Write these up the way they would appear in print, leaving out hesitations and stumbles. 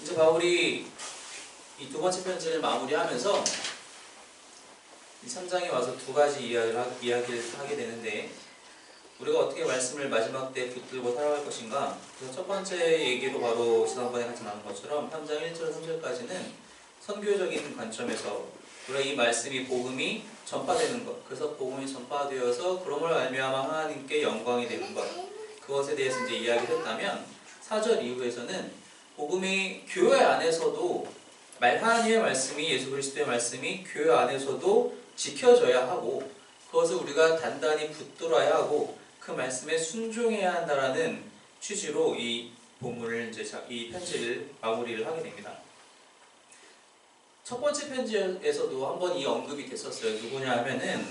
이제 바울이 이 두 번째 편지를 마무리하면서 이 3장에 와서 두 가지 이야기를 하게 되는데, 우리가 어떻게 말씀을 마지막 때 붙들고 살아갈 것인가. 그래서 첫 번째 얘기로 바로 지난번에 같이 나눈 것처럼 3장 1절 3절까지는 선교적인 관점에서 우리가 이 말씀이 복음이 전파되는 것, 그래서 복음이 전파되어서 그럼을 알미암아 하나님께 영광이 되는 것, 그것에 대해서 이제 이야기를 했다면, 4절 이후에서는 복음이 교회 안에서도 하나님의 말씀이, 예수 그리스도의 말씀이 교회 안에서도 지켜져야 하고, 그것을 우리가 단단히 붙들어야 하고 그 말씀에 순종해야 한다라는 취지로 이 본문을 이제 이 편지를 마무리를 하게 됩니다. 첫 번째 편지에서도 한번 이 언급이 됐었어요. 누구냐 하면은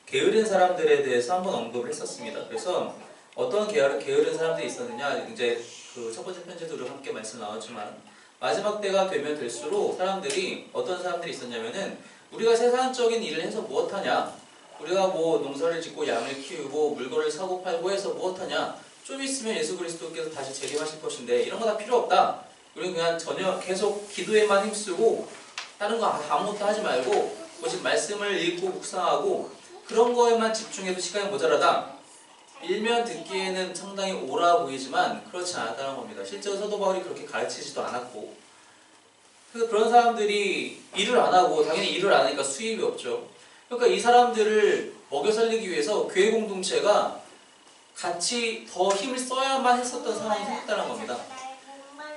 게으른 사람들에 대해서 한번 언급을 했었습니다. 그래서 어떤 게으른 사람들이 있었느냐, 이제 그 첫 번째 편지도 우리가 함께 말씀 나왔지만 마지막 때가 되면 될수록 어떤 사람들이 있었냐면은, 우리가 세상적인 일을 해서 무엇하냐, 우리가 뭐 농사를 짓고 양을 키우고 물건을 사고 팔고 해서 무엇하냐, 좀 있으면 예수 그리스도께서 다시 재림하실 것인데 이런 거 다 필요 없다. 우리는 그냥 전혀 계속 기도에만 힘쓰고 다른 거 아무것도 하지 말고 오직 말씀을 읽고 묵상하고 그런 거에만 집중해도 시간이 모자라다. 일면 듣기에는 상당히 옳아 보이지만 그렇지 않았다는 겁니다. 실제로 사도 바울이 그렇게 가르치지도 않았고, 그래서 그런 사람들이 일을 안 하고, 당연히 일을 안 하니까 수입이 없죠. 그러니까 이 사람들을 먹여 살리기 위해서 교회 공동체가 같이 더 힘을 써야만 했었던 상황이 생겼다는 겁니다.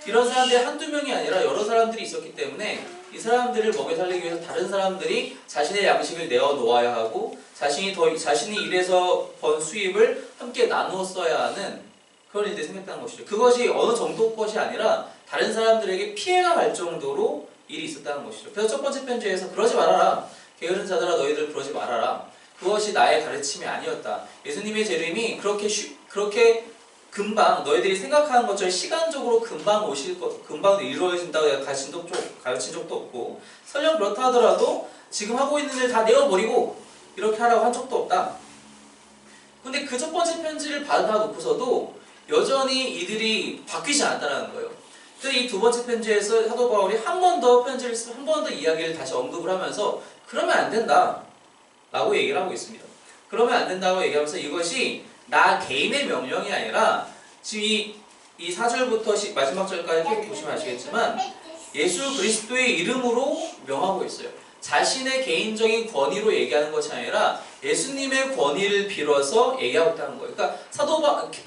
이런 사람들이 한두 명이 아니라 여러 사람들이 있었기 때문에 이 사람들을 먹여 살리기 위해서 다른 사람들이 자신의 양식을 내어 놓아야 하고, 자신이 일해서 번 수입을 함께 나누어 써야 하는 그런 일들이 생겼다는 것이죠. 그것이 어느 정도 것이 아니라 다른 사람들에게 피해가 갈 정도로 일이 있었다는 것이죠. 그래서 첫 번째 편지에서 그러지 말아라. 게으른 자들아 너희들 그러지 말아라. 그것이 나의 가르침이 아니었다. 예수님의 재림이 그렇게 금방 너희들이 생각하는 것처럼 시간적으로 금방 이루어진다고 내가 가르친 적도 없고, 설령 그렇다 하더라도 지금 하고 있는 일 다 내어버리고 이렇게 하라고 한 적도 없다. 근데 그 첫 번째 편지를 받아놓고서도 여전히 이들이 바뀌지 않았다는 거예요. 그래서 이 두 번째 편지에서 사도 바울이 한 번 더 이야기를 다시 언급을 하면서 그러면 안 된다 라고 얘기를 하고 있습니다. 그러면 안 된다고 얘기하면서 이것이 나 개인의 명령이 아니라 지금 이 4절부터 마지막 절까지 보시면 아시겠지만 예수 그리스도의 이름으로 명하고 있어요. 자신의 개인적인 권위로 얘기하는 것이 아니라 예수님의 권위를 빌어서 얘기하고 있다는 거예요. 그러니까 사도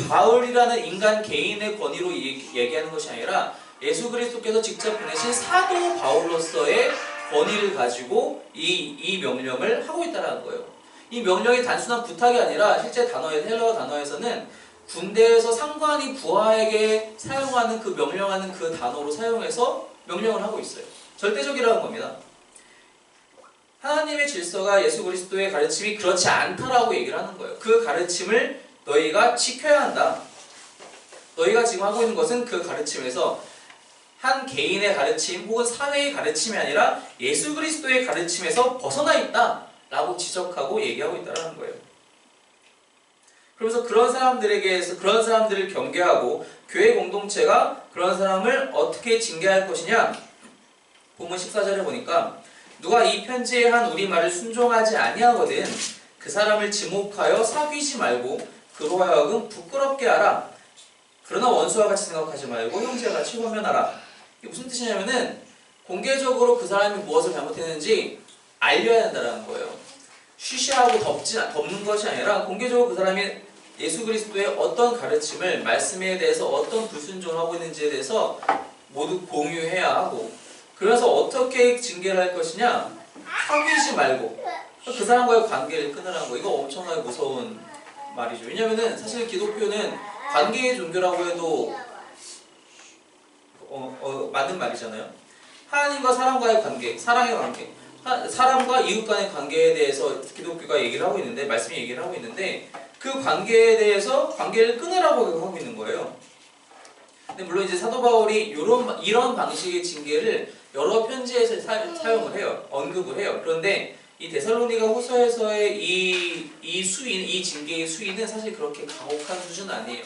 바울이라는 인간 개인의 권위로 얘기하는 것이 아니라 예수 그리스도께서 직접 보내신 사도 바울로서의 권위를 가지고 이 명령을 하고 있다는 거예요. 이 명령이 단순한 부탁이 아니라 실제 헬라어 단어에서는 군대에서 상관이 부하에게 사용하는 명령하는 그 단어로 사용해서 명령을 하고 있어요. 절대적이라는 겁니다. 하나님의 질서가 예수 그리스도의 가르침이 그렇지 않다라고 얘기를 하는 거예요. 그 가르침을 너희가 지켜야 한다. 너희가 지금 하고 있는 것은 그 가르침에서 한 개인의 가르침 혹은 사회의 가르침이 아니라 예수 그리스도의 가르침에서 벗어나 있다 라고 지적하고 얘기하고 있다는 거예요. 그러면서 그런 사람들을 경계하고 교회 공동체가 그런 사람을 어떻게 징계할 것이냐, 본문 14절에 보니까 누가 이 편지에 한 우리 말을 순종하지 아니하거든 그 사람을 지목하여 사귀지 말고 그로 하여금 부끄럽게 하라. 그러나 원수와 같이 생각하지 말고 형제와 같이 권면하라. 이게 무슨 뜻이냐면은 공개적으로 그 사람이 무엇을 잘못했는지 알려야 한다는 거예요. 쉬쉬하고 덮는 것이 아니라 공개적으로 그 사람이 예수 그리스도의 어떤 가르침을, 말씀에 대해서 어떤 불순종을 하고 있는지에 대해서 모두 공유해야 하고, 그래서 어떻게 징계를 할 것이냐, 사귀지 말고 그 사람과의 관계를 끊으라는 거. 이거 엄청나게 무서운 말이죠. 왜냐면은 사실 기독교는 관계의 종교라고 해도 맞는 말이잖아요. 하나님과 사람과의 관계, 사랑의 관계, 사람과 이웃 간의 관계에 대해서 기독교가 얘기를 하고 있는데, 말씀이 얘기를 하고 있는데, 그 관계에 대해서 관계를 끊으라고 하고 있는 거예요. 근데 물론 이제 사도 바울이 이런 방식의 징계를 여러 편지에서 사용을 해요. 언급을 해요. 그런데 이 데살로니가 후서에서의 이 징계의 수위는 사실 그렇게 가혹한 수준은 아니에요.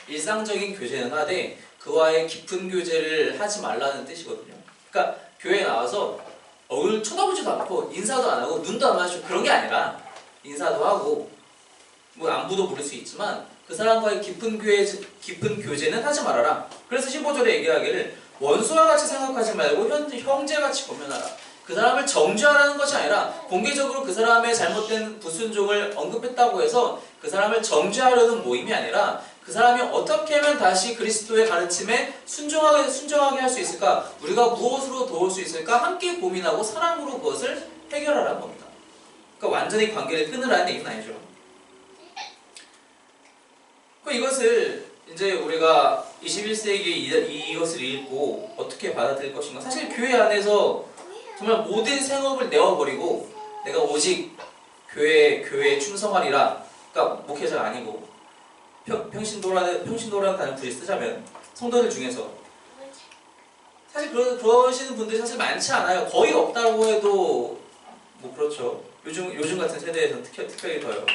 일상적인 교제는 하되 그와의 깊은 교제를 하지 말라는 뜻이거든요. 그러니까 교회에 나와서 얼굴 쳐다보지도 않고 인사도 안 하고 눈도 안 마주치고 그런 게 아니라 인사도 하고 뭐 안부도 물을 수 있지만 그 사람과의 깊은 교제는 하지 말아라. 그래서 15절에 얘기하기를 원수와 같이 생각하지 말고 형제같이 권면하라. 그 사람을 정죄하라는 것이 아니라 공개적으로 그 사람의 잘못된 불순종을 언급했다고 해서 그 사람을 정죄하려는 모임이 아니라 그 사람이 어떻게 하면 다시 그리스도의 가르침에 순종하게 할 수 있을까? 우리가 무엇으로 도울 수 있을까? 함께 고민하고 사랑으로 그것을 해결하라는 겁니다. 그러니까 완전히 관계를 끊으라는 얘기는 아니죠. 이것을 이제 우리가 21세기에 이것을 읽고 어떻게 받아들일 것인가? 사실 교회 안에서 정말 모든 생업을 내어버리고 내가 오직 교회에 충성하리라. 그러니까 목회자가 아니고 평신도라는 단어를 굳이 쓰자면 성도들 중에서 사실 그러시는 분들이 사실 많지 않아요. 거의 없다고 해도 뭐 그렇죠. 요즘 같은 세대에서는 특별히 더요.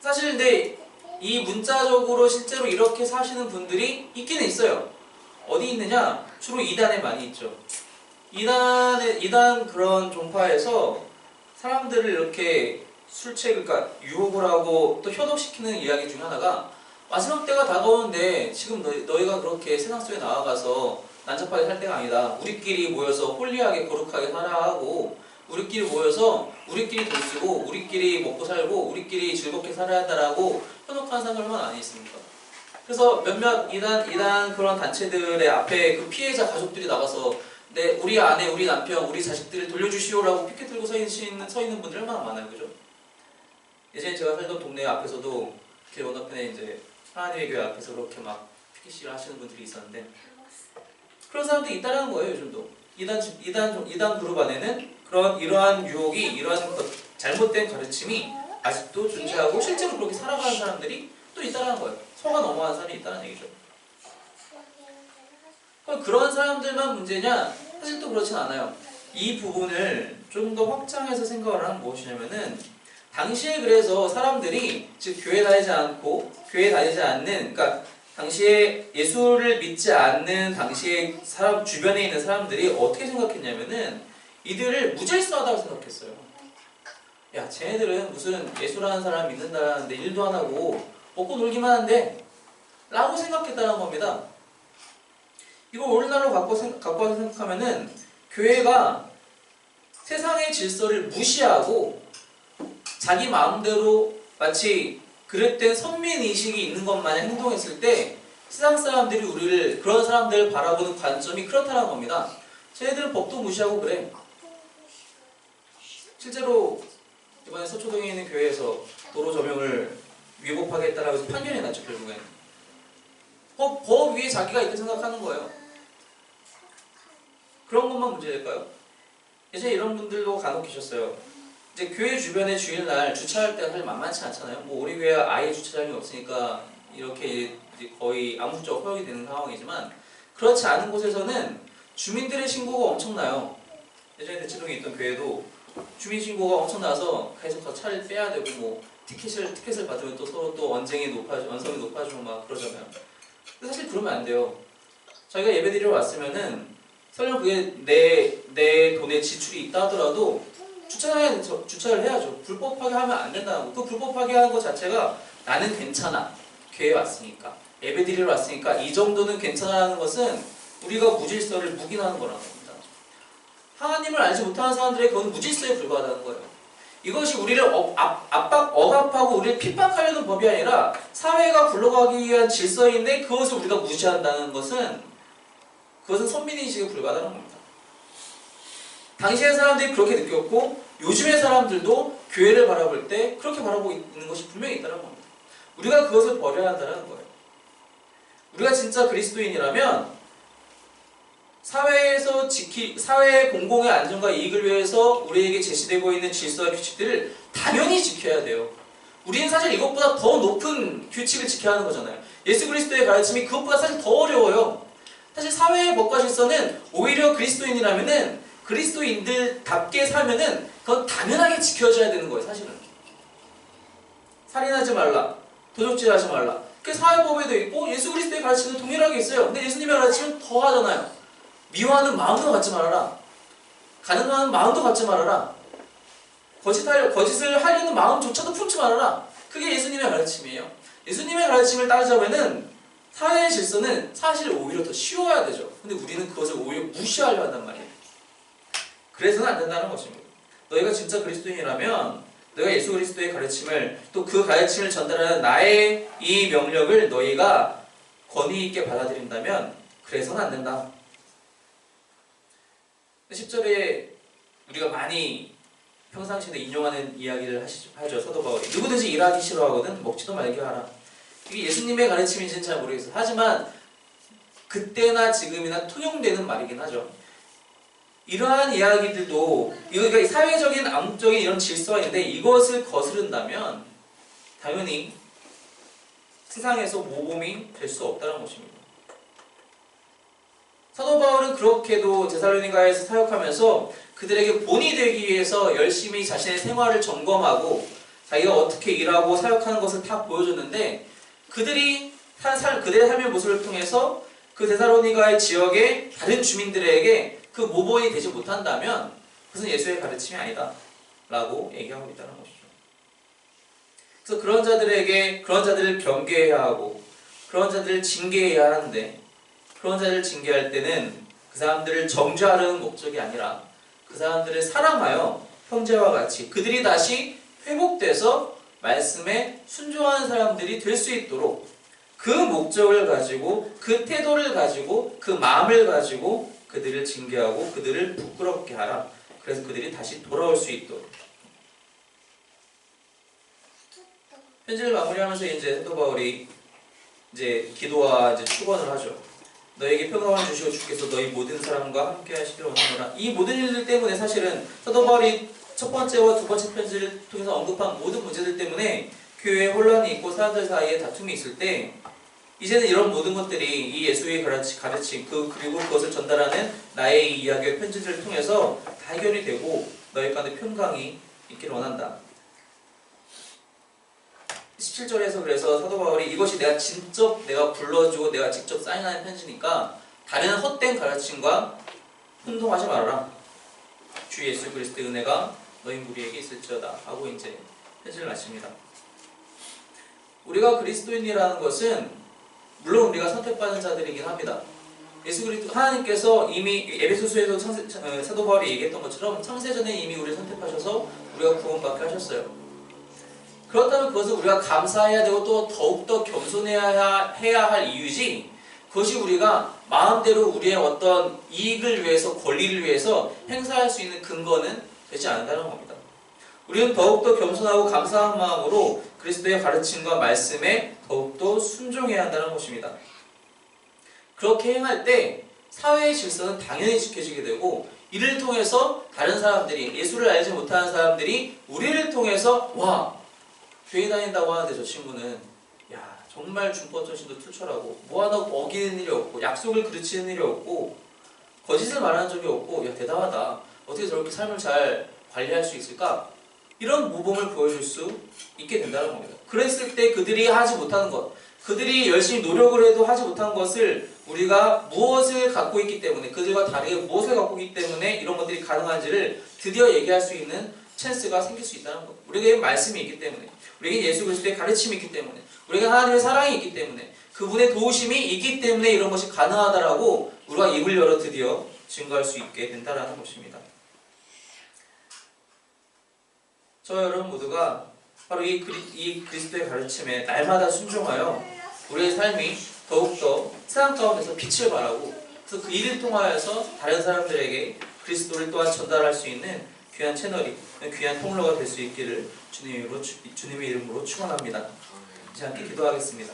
사실 근데 이 문자적으로 실제로 이렇게 사시는 분들이 있기는 있어요. 어디 있느냐? 주로 이단에 많이 있죠. 이단 그런 종파에서 사람들을 이렇게 그러니까 유혹을 하고 또 효독시키는 이야기 중에 하나가 마지막 때가 다가오는데 지금 너희가 그렇게 세상 속에 나아가서 난잡하게 살 때가 아니다. 우리끼리 모여서 홀리하게 거룩하게 살아야 하고 우리끼리 모여서 우리끼리 돈 쓰고 우리끼리 먹고 살고 우리끼리 즐겁게 살아야 한다라고 현혹한 사람들 얼마나 많이 있습니까? 그래서 몇몇 이단 그런 단체들의 앞에 그 피해자 가족들이 나가서 우리 아내, 우리 남편, 우리 자식들을 돌려주시오라고 피켓 들고 서 있는 분들 얼마나 많아요, 그죠? 예전에 제가 살던 동네 앞에서도 길 건너편에 이제 하나님의 교회 앞에서 그렇게 막 피켓을 하시는 분들이 있었는데 그런 사람들이 있다라는 거예요, 요즘도. 이단 그룹 안에는 이러한 유혹이, 이러한 잘못된 가르침이 아직도 존재하고 실제로 그렇게 살아가는 사람들이 또 있다라는 거예요. 소가 넘어가는 사람이 있다는 얘기죠. 그럼 그런 사람들만 문제냐? 사실 또 그렇진 않아요. 이 부분을 좀 더 확장해서 생각을 하는 무엇이냐면은 당시에 그래서 사람들이 즉 교회 다니지 않는 그러니까 당시에 예수를 믿지 않는 당시에 주변에 있는 사람들이 어떻게 생각했냐면은 이들을 무질서하다고 생각했어요. 야, 쟤네들은 무슨 예수라는 사람 믿는다는데 일도 안 하고 먹고 놀기만 한데 라고 생각했다는 겁니다. 이걸 오늘날로 갖고 와서 생각하면은 교회가 세상의 질서를 무시하고 자기 마음대로 마치 그릇된 선민의식이 있는 것 마냥 행동했을 때 세상 사람들이 그런 사람들을 바라보는 관점이 그렇다는 겁니다. 쟤네들은 법도 무시하고 그래. 실제로 이번에 서초동에 있는 교회에서 도로 조명을 위법하게 했다라고 해서 판결이 났죠, 결국엔. 법 위에 자기가 있게 생각하는 거예요. 그런 것만 문제일까요? 예전에 이런 분들도 간혹 계셨어요. 이제 교회 주변에 주일날 주차할 때가 사실 만만치 않잖아요. 뭐 우리 교회 아예 주차장이 없으니까 이렇게 이제 거의 암묵적 허용이 되는 상황이지만 그렇지 않은 곳에서는 주민들의 신고가 엄청나요. 예전에 대치동에 있던 교회도 주민 신고가 엄청나서 계속 차를 빼야 되고 뭐 티켓을 받으면 또 서로 또 원성이 높아지고 막 그러잖아요. 근데 사실 그러면 안 돼요. 자기가 예배드리러 왔으면은 설령 그게 내 돈에 지출이 있다 하더라도 주차를 해야죠. 불법하게 하면 안 된다고. 그 불법하게 하는 것 자체가 나는 괜찮아. 교회에 왔으니까. 예배드리러 왔으니까 이 정도는 괜찮아라는 것은 우리가 무질서를 묵인하는 거라는 겁니다. 하나님을 알지 못하는 사람들의 그건 무질서에 불과하다는 거예요. 이것이 우리를 억압하고 우리를 핍박하려는 법이 아니라 사회가 굴러가기 위한 질서인데 그것을 우리가 무시한다는 것은 그것은 선민의식에 불과하다는 겁니다. 당시의 사람들이 그렇게 느꼈고 요즘의 사람들도 교회를 바라볼 때 그렇게 바라보고 있는 것이 분명히 있다는 겁니다. 우리가 그것을 버려야 한다는 거예요. 우리가 진짜 그리스도인이라면 사회의 공공의 안전과 이익을 위해서 우리에게 제시되고 있는 질서와 규칙들을 당연히 지켜야 돼요. 우리는 사실 이것보다 더 높은 규칙을 지켜야 하는 거잖아요. 예수 그리스도의 가르침이 그것보다 사실 더 어려워요. 사실 사회의 법과 질서는 오히려 그리스도인이라면은 그리스도인들답게 살면은 그건 당연하게 지켜져야 되는 거예요, 사실은. 살인하지 말라, 도적질하지 말라. 그게 사회법에도 있고 예수 그리스도의 가르침도 동일하게 있어요. 근데 예수님의 가르침은 더 하잖아요. 미워하는 마음도 갖지 말아라. 가늠하는 마음도 갖지 말아라. 거짓을 하려는 마음조차도 품지 말아라. 그게 예수님의 가르침이에요. 예수님의 가르침을 따르자면은 사회의 질서는 사실 오히려 더 쉬워야 되죠. 근데 우리는 그것을 오히려 무시하려 한단 말이에요. 그래서는 안 된다는 것입니다. 너희가 진짜 그리스도인이라면 너희가 예수 그리스도의 가르침을 또 그 가르침을 전달하는 나의 이 명령을 너희가 권위 있게 받아들인다면 그래서는 안 된다. 10절에 우리가 많이 평상시에 인용하는 이야기를 하죠. 사도 바울이. 누구든지 일하기 싫어하거든 먹지도 말게 하라. 이게 예수님의 가르침인지는 잘 모르겠어요. 하지만 그때나 지금이나 통용되는 말이긴 하죠. 이러한 이야기들도 그러니까 사회적인 암묵적인 이런 질서가 있는데 이것을 거스른다면 당연히 세상에서 모범이 될 수 없다는 것입니다. 사도 바울은 그렇게도 데살로니가에서 사역하면서 그들에게 본이 되기 위해서 열심히 자신의 생활을 점검하고 자기가 어떻게 일하고 사역하는 것을 다 보여줬는데 그들의 삶의 모습을 통해서 그 데살로니가의 지역의 다른 주민들에게 그 모범이 되지 못한다면 그것은 예수의 가르침이 아니다 라고 얘기하고 있다는 것이죠. 그래서 그런 자들을 경계해야 하고 그런 자들을 징계해야 하는데 그런 자들을 징계할 때는 그 사람들을 정죄하려는 목적이 아니라 그 사람들을 사랑하여 형제와 같이 그들이 다시 회복돼서 말씀에 순종하는 사람들이 될 수 있도록 그 목적을 가지고 그 태도를 가지고 그 마음을 가지고 그들을 징계하고 그들을 부끄럽게 하라. 그래서 그들이 다시 돌아올 수 있도록. 편지를 마무리하면서 이제 사도 바울이 이제 기도와 이제 축원을 하죠. 너에게 평강을 주시고 주께서 너희 모든 사람과 함께 하시기를 원하노라. 이 모든 일들 때문에 사실은 사도 바울이 첫 번째와 두 번째 편지를 통해서 언급한 모든 문제들 때문에 교회에 혼란이 있고 사람들 사이에 다툼이 있을 때 이제는 이런 모든 것들이 이 예수의 가르침 그리고 그것을 전달하는 나의 이야기의 편지들을 통해서 다 해결이 되고 너희 가운데 평강이 있기를 원한다. 17절에서 그래서 사도 바울이 이것이 내가 불러주고 내가 직접 사인하는 편지니까 다른 헛된 가르침과 혼동하지 말아라. 주 예수 그리스도의 은혜가 너희 무리에게 있을지어다 하고 이제 편지를 마칩니다. 우리가 그리스도인이라는 것은 물론 우리가 선택받은 자들이긴 합니다. 예수 그리스도 하나님께서 이미 에베소서에서 사도 바울이 얘기했던 것처럼 창세전에 이미 우리를 선택하셔서 우리가 구원받게 하셨어요. 그렇다면 그것을 우리가 감사해야 되고 또 더욱더 겸손해야 할 이유지 그것이 우리가 마음대로 우리의 어떤 이익을 위해서 권리를 위해서 행사할 수 있는 근거는 되지 않는다는 겁니다. 우리는 더욱더 겸손하고 감사한 마음으로 그리스도의 가르침과 말씀에 더욱더 순종해야 한다는 것입니다. 그렇게 행할 때 사회의 질서는 당연히 지켜지게 되고 이를 통해서 다른 사람들이 예수를 알지 못하는 사람들이 우리를 통해서 와 교회 다닌다고 하는데 저 친구는 야 정말 준법정신도 투철하고 뭐 하나 어기는 일이 없고 약속을 그르치는 일이 없고 거짓을 말하는 적이 없고 야 대단하다 어떻게 저렇게 삶을 잘 관리할 수 있을까 이런 모범을 보여줄 수 있게 된다는 겁니다. 그랬을 때 그들이 하지 못하는 것 그들이 열심히 노력을 해도 하지 못한 것을 우리가 무엇을 갖고 있기 때문에 그들과 다르게 무엇을 갖고 있기 때문에 이런 것들이 가능한지를 드디어 얘기할 수 있는 찬스가 생길 수 있다는 것. 우리에게 말씀이 있기 때문에 우리에게 예수 그리스도의 가르침이 있기 때문에 우리에게 하나님의 사랑이 있기 때문에 그분의 도우심이 있기 때문에 이런 것이 가능하다라고 우리가 입을 열어 드디어 증거할 수 있게 된다는 것입니다. 저 여러분 모두가 바로 이 그리스도의 가르침에 날마다 순종하여 우리의 삶이 더욱더 세상 가운데서 빛을 발하고 그래서 그 일을 통하여서 다른 사람들에게 그리스도를 또한 전달할 수 있는 귀한 채널이 귀한 통로가 될 수 있기를 주님의 이름으로 축원합니다. 이제 함께 기도하겠습니다.